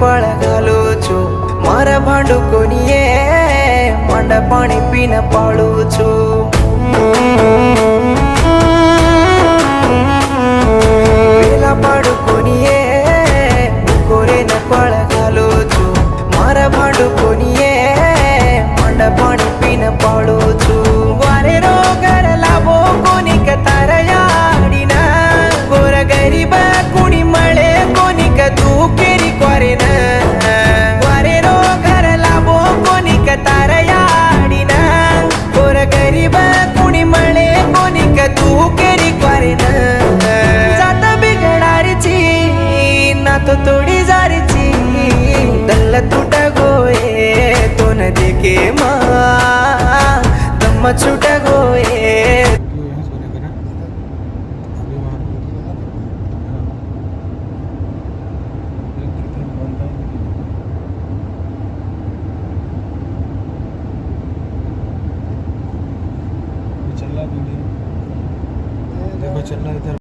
पळ घालू छु मारा भांडू कोणीये मांडा पाणी पिन पाळू छु वेला पाडू कोणीये कोरे न पळ घालू छु मारा भांडू कोणीये मांडा पाणी पिन पाळू छु वारे रो घर लाभो कोणी कतार याडीन गोर गरीब कुणी मळे कोणी क तू केरी क्वारेन वारे रो घर लाभो कोणी कतार याडीन गोर गरीब कुणी मळे कोणी क तू केरी क्वारेन जात बिघडारची ना तो तोडी जारची दल्ल तुट गोये तो न देखे मा दम छुट गोये देखो चल रहा है इधर।